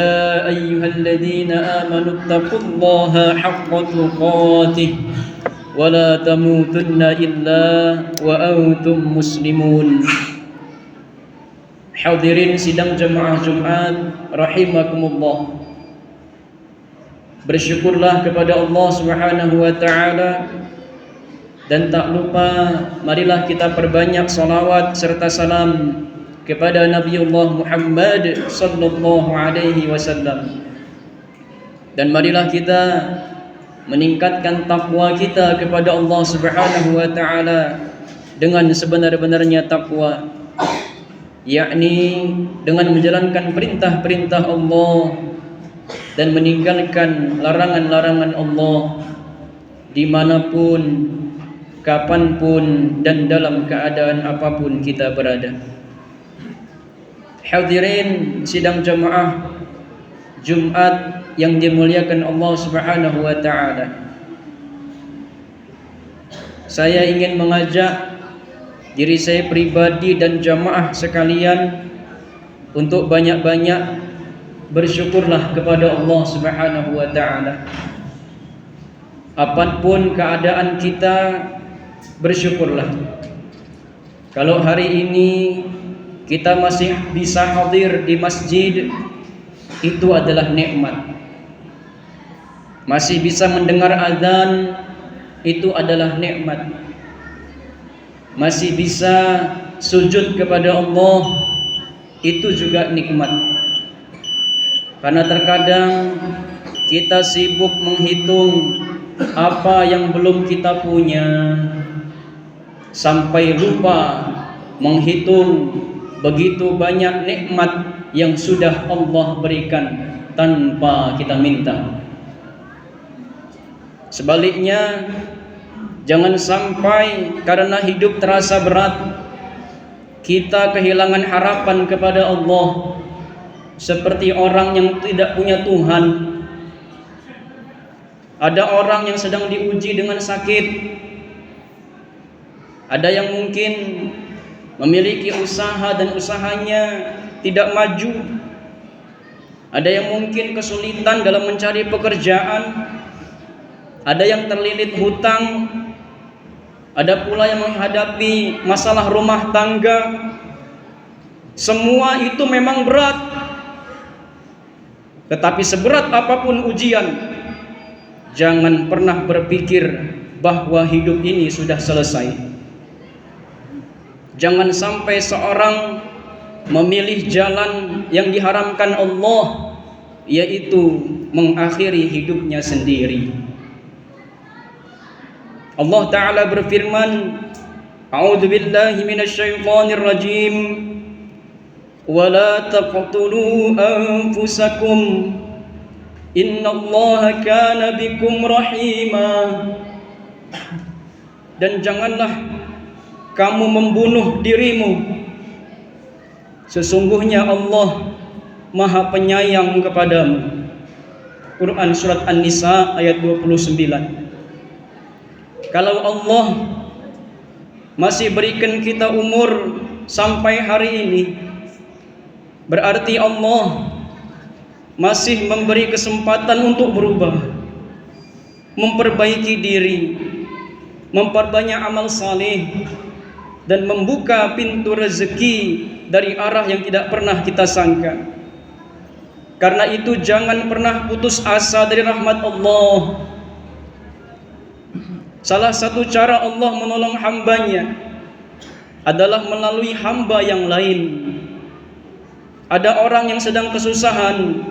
يا أيها الذين آمنوا اتقوا الله حق تقاته ولا تموتن إلا وأنتم مسلمون. Hadirin sidang jemaah Jumat rahimakumullah. Bersyukurlah kepada Allah Subhanahu wa taala, dan tak lupa marilah kita perbanyak salawat serta salam kepada Nabiullah Muhammad sallallahu alaihi wasallam. Dan marilah kita meningkatkan takwa kita kepada Allah Subhanahu wa taala dengan sebenar-benarnya takwa, yakni dengan menjalankan perintah-perintah Allah dan meninggalkan larangan-larangan Allah dimanapun, kapanpun, dan dalam keadaan apapun kita berada. Hadirin sidang jemaah Jumat yang dimuliakan Allah Subhanahu wa taala. Saya ingin mengajak diri saya pribadi dan jamaah sekalian untuk banyak-banyak bersyukurlah kepada Allah Subhanahu wa taala. Apapun keadaan kita, bersyukurlah. Kalau hari ini kita masih bisa hadir di masjid, itu adalah nikmat. Masih bisa mendengar azan, itu adalah nikmat. Masih bisa sujud kepada Allah, itu juga nikmat. Karena terkadang kita sibuk menghitung apa yang belum kita punya, sampai lupa menghitung begitu banyak nikmat yang sudah Allah berikan tanpa kita minta. Sebaliknya, jangan sampai karena hidup terasa berat kita kehilangan harapan kepada Allah, seperti orang yang tidak punya Tuhan. Ada orang yang sedang diuji dengan sakit. Ada yang mungkin memiliki usaha dan usahanya tidak maju. Ada yang mungkin kesulitan dalam mencari pekerjaan. Ada yang terlilit hutang. Ada pula yang menghadapi masalah rumah tangga. Semua itu memang berat. Tetapi seberat apapun ujian, jangan pernah berpikir bahwa hidup ini sudah selesai. Jangan sampai seorang memilih jalan yang diharamkan Allah, yaitu mengakhiri hidupnya sendiri. Allah Ta'ala berfirman, A'udzu billahi minasyaitonir rajim, wa la taqtulu anfusakum innallaha kana bikum rahima. Dan janganlah kamu membunuh dirimu, sesungguhnya Allah Maha Penyayang kepadamu. Quran surat An-Nisa ayat 29. Kalau Allah masih berikan kita umur sampai hari ini, berarti Allah masih memberi kesempatan untuk berubah, memperbaiki diri, memperbanyak amal saleh, dan membuka pintu rezeki dari arah yang tidak pernah kita sangka. Karena itu jangan pernah putus asa dari rahmat Allah. Salah satu cara Allah menolong hambanya adalah melalui hamba yang lain. Ada orang yang sedang kesusahan,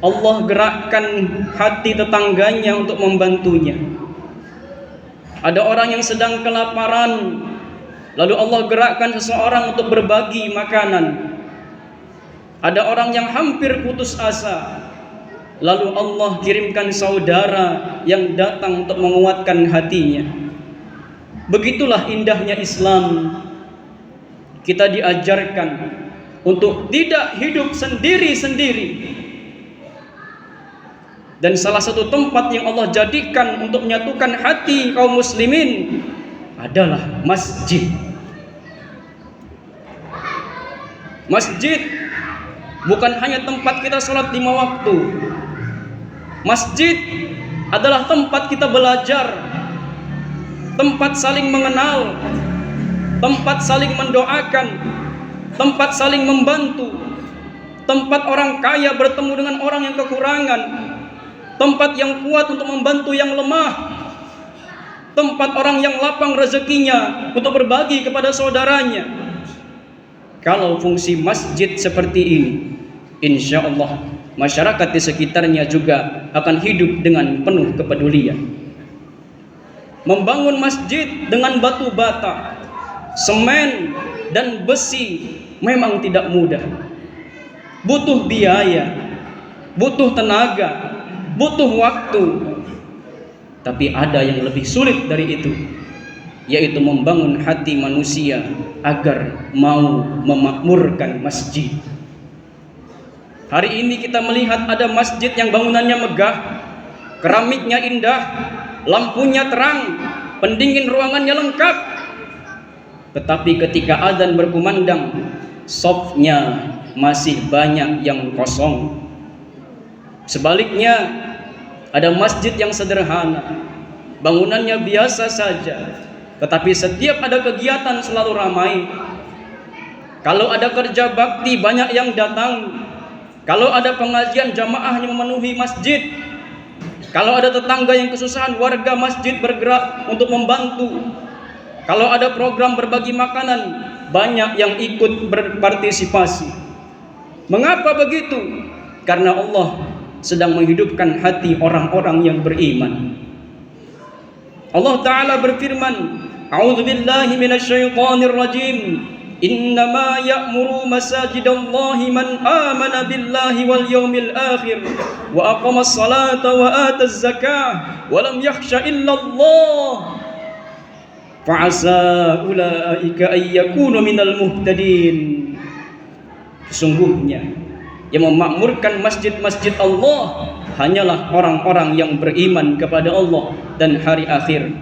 Allah gerakkan hati tetangganya untuk membantunya. Ada orang yang sedang kelaparan, lalu Allah gerakkan seseorang untuk berbagi makanan. Ada orang yang hampir putus asa, lalu Allah kirimkan saudara yang datang untuk menguatkan hatinya. Begitulah indahnya Islam. Kita diajarkan untuk tidak hidup sendiri-sendiri. Dan salah satu tempat yang Allah jadikan untuk menyatukan hati kaum muslimin adalah masjid. Masjid bukan hanya tempat kita sholat 5 waktu. Masjid adalah tempat kita belajar, tempat saling mengenal, tempat saling mendoakan, tempat saling membantu, tempat orang kaya bertemu dengan orang yang kekurangan, tempat yang kuat untuk membantu yang lemah, tempat orang yang lapang rezekinya untuk berbagi kepada saudaranya. Kalau fungsi masjid seperti ini, insya Allah masyarakat di sekitarnya juga akan hidup dengan penuh kepedulian. Membangun masjid dengan batu bata, semen, dan besi memang tidak mudah. Butuh biaya, butuh tenaga, butuh waktu. Tapi ada yang lebih sulit dari itu, yaitu membangun hati manusia agar mau memakmurkan masjid. Hari ini kita melihat ada masjid yang bangunannya megah, keramiknya indah, lampunya terang, pendingin ruangannya lengkap. Tetapi ketika adzan berkumandang, shofnya masih banyak yang kosong. Sebaliknya, ada masjid yang sederhana, bangunannya biasa saja, tetapi setiap ada kegiatan selalu ramai. Kalau ada kerja bakti banyak yang datang. Kalau ada pengajian jamaah yang memenuhi masjid. Kalau ada tetangga yang kesusahan, warga masjid bergerak untuk membantu. Kalau ada program berbagi makanan, banyak yang ikut berpartisipasi. Mengapa begitu? Karena Allah sedang menghidupkan hati orang-orang yang beriman. Allah Ta'ala berfirman, A'udzubillahi minasyaitonir rajim. Innama ya'muru masajidallahi man amana billahi wal yawmil akhir wa aqamas salata wa ataz zakah wa lam yakhsha illa Allah fa'asa ulaika ay yakunu minal muhtadin. Sesungguhnya yang memakmurkan masjid-masjid Allah hanyalah orang-orang yang beriman kepada Allah dan hari akhir,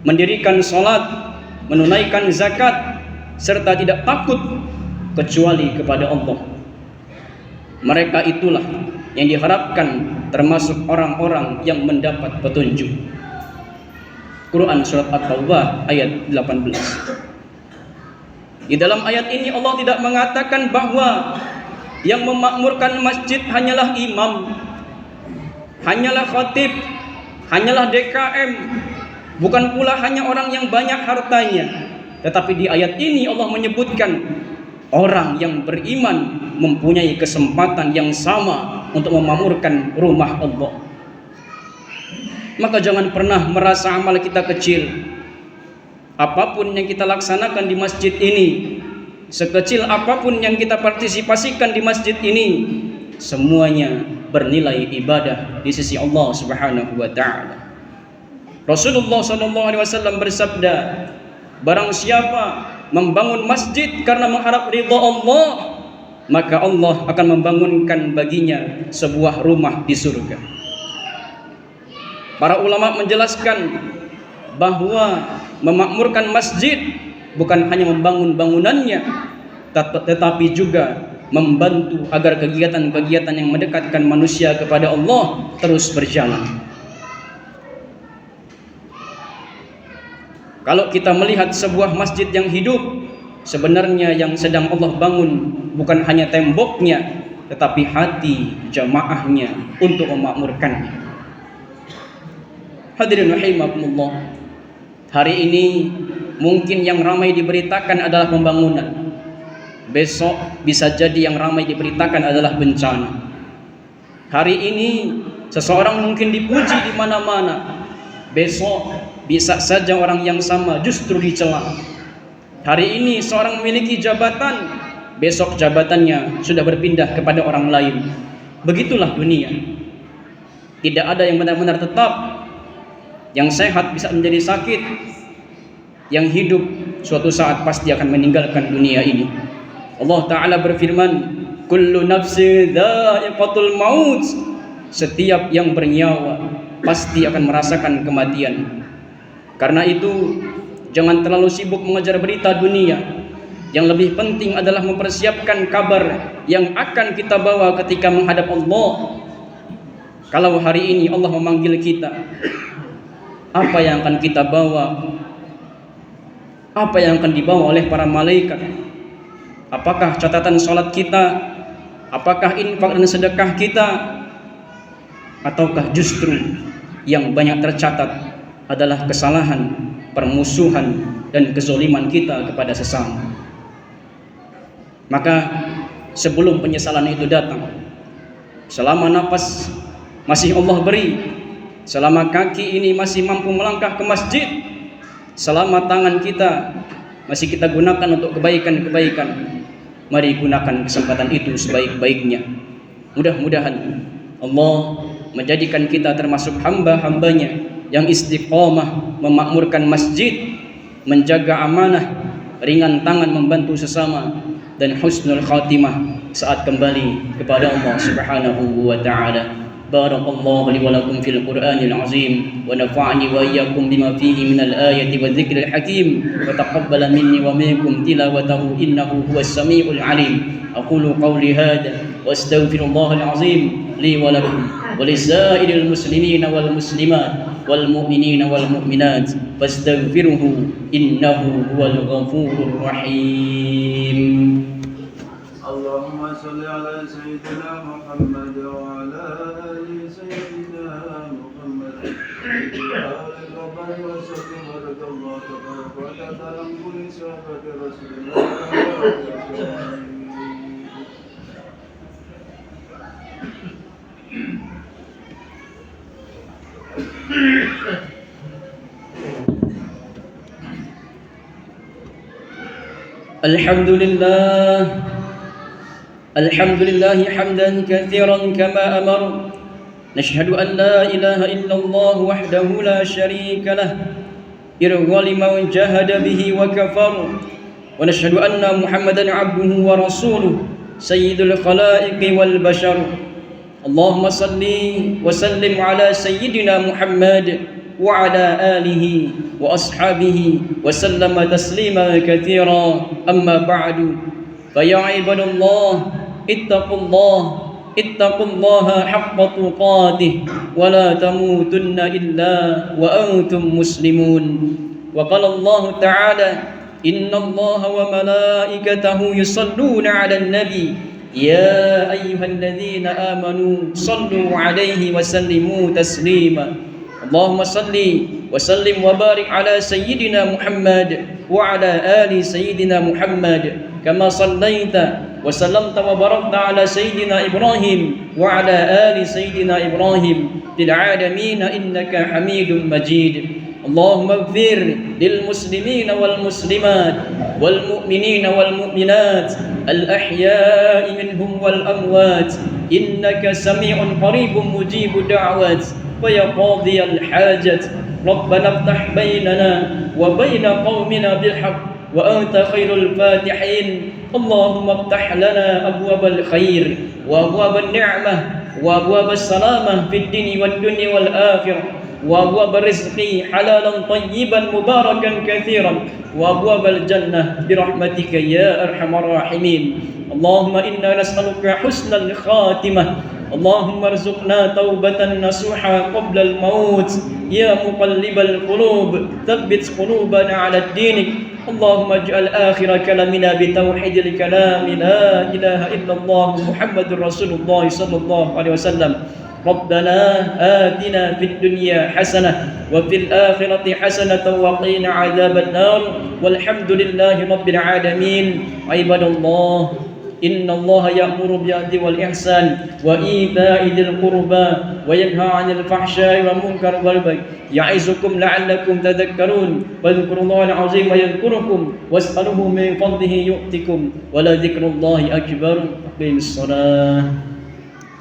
mendirikan salat, menunaikan zakat, serta tidak takut kecuali kepada Allah. Mereka itulah yang diharapkan termasuk orang-orang yang mendapat petunjuk. Quran surat At-Taubah ayat 18. Di dalam ayat ini Allah tidak mengatakan bahwa yang memakmurkan masjid hanyalah imam, hanyalah khatib, hanyalah DKM, bukan pula hanya orang yang banyak hartanya. Tetapi di ayat ini Allah menyebutkan orang yang beriman mempunyai kesempatan yang sama untuk memakmurkan rumah Allah. Maka jangan pernah merasa amal kita kecil. Apapun yang kita laksanakan di masjid ini, sekecil apapun yang kita partisipasikan di masjid ini, semuanya bernilai ibadah di sisi Allah Subhanahu wa taala. Rasulullah SAW bersabda, barang siapa membangun masjid karena mengharap ridha Allah, maka Allah akan membangunkan baginya sebuah rumah di surga. Para ulama menjelaskan bahwa memakmurkan masjid bukan hanya membangun bangunannya, tetapi juga membantu agar kegiatan-kegiatan yang mendekatkan manusia kepada Allah terus berjalan. Kalau kita melihat sebuah masjid yang hidup, sebenarnya yang sedang Allah bangun bukan hanya temboknya, tetapi hati jamaahnya untuk memakmurkannya. Hadirin rahimakumullah, hari ini mungkin yang ramai diberitakan adalah pembangunan. Besok bisa jadi yang ramai diberitakan adalah bencana. Hari ini seseorang mungkin dipuji di mana-mana. Besok bisa saja orang yang sama justru dicela. Hari ini seorang memiliki jabatan, besok jabatannya sudah berpindah kepada orang lain. Begitulah dunia. Tidak ada yang benar-benar tetap. Yang sehat bisa menjadi sakit, yang hidup suatu saat pasti akan meninggalkan dunia ini. Allah Ta'ala berfirman, kullu nafsin dha'iqatul maut. Setiap yang bernyawa pasti akan merasakan kematian. Karena itu jangan terlalu sibuk mengejar berita dunia. Yang lebih penting adalah mempersiapkan kabar yang akan kita bawa ketika menghadap Allah. Kalau hari ini Allah memanggil kita, apa yang akan kita bawa? Apa yang akan dibawa oleh para malaikat? Apakah catatan salat kita? Apakah infak dan sedekah kita? Ataukah justru yang banyak tercatat adalah kesalahan, permusuhan, dan kezaliman kita kepada sesama? Maka sebelum penyesalan itu datang, selama nafas masih Allah beri, selama kaki ini masih mampu melangkah ke masjid, selama tangan kita masih kita gunakan untuk kebaikan-kebaikan, mari gunakan kesempatan itu sebaik-baiknya. Mudah-mudahan Allah menjadikan kita termasuk hamba-hambanya yang istiqomah memakmurkan masjid, menjaga amanah, ringan tangan membantu sesama, dan husnul khatimah saat kembali kepada Allah Subhanahu wa ta'ala. Barakallahu li wa lakum fil Qur'anil azim wa nafa'ani wa iyyakum bima fihi minal ayati wa dzikril hakim wa taqabbala minni wa minkum tilawatahu innahu huwas samiul alim. Aqulu qawli hadha wa astaghfirullahal azim li wa lakum wa lisairil muslimina wal muslimat wal mu'minina wal mu'minat fastaghfiruhu innahu huwal ghafurur rahim. اللهم صل على سيدنا محمد وعلى آل سيدنا محمد وبارك وسلم ورضي الله تبارك وتعالى عن كل صحابة رسول الله. الحمد لله حمدا كثيرا كما أمر. نشهد أن لا إله إلا الله وحده لا شريك له إرغى لمن جاهد به وكفر. ونشهد أن محمدا عبده ورسوله سيد الخلائق والبشر. اللهم صل وسلم على سيدنا محمد وعلى آله وأصحابه وسلم تسليما كثيرا. أما بعد، فيا عباد الله اتقوا الله حق تقاته ولا تموتن إلا وأنتم مسلمون. وقال الله تعالى: إن الله وملائكته يصلون على النبي يا أيها الذين آمنوا صلوا عليه وسلموا تسليما. اللهم صل وسلم وبارك على سيدنا محمد وعلى آل سيدنا محمد كما صليت وسلمت وباركت على سيدنا إبراهيم وعلى آل سيدنا إبراهيم في العالمين إنك حميد مجيد. اللهم اغفر للمسلمين والمسلمات والمؤمنين والمؤمنات الأحياء منهم والأموات إنك سميع قريب مجيب الدعوات ويا قاضي الحاجة. ربنا افتح بيننا وبين قومنا بالحق وأنت خير الفاتحين. اللهم افتح لنا أبواب الخير وأبواب النعمة وأبواب السلامة في الدين والدنيا والآخرة وأبواب الرزق حلالا طيبا مباركا كثيرا وأبواب الجنة برحمتك يا أرحم الراحمين. اللهم إنا نسألك حسن الخاتمة. اللهم ارزقنا توبة نصوحا قبل الموت يا مقلب القلوب ثبت قلوبنا على دينك. اللهم اجعل آخر كلامنا بتوحيد الكلام لا إله إلا الله محمد رسول الله صلى الله عليه وسلم. ربنا آتنا في الدنيا حسنة وفي الآخرة حسنة وقنا عذاب النار والحمد لله رب العالمين. عباد الله، إن الله يأمر بالعدل والإحسان وإيتاء ذي القربى وينهى عن الفحشاء والمنكر والبغي يعظكم لعلكم تذكرون. واذكروا الله العظيم يذكركم واسألوه من فضله يؤتكم ولذكر الله أكبر. أقيموا الصلاة.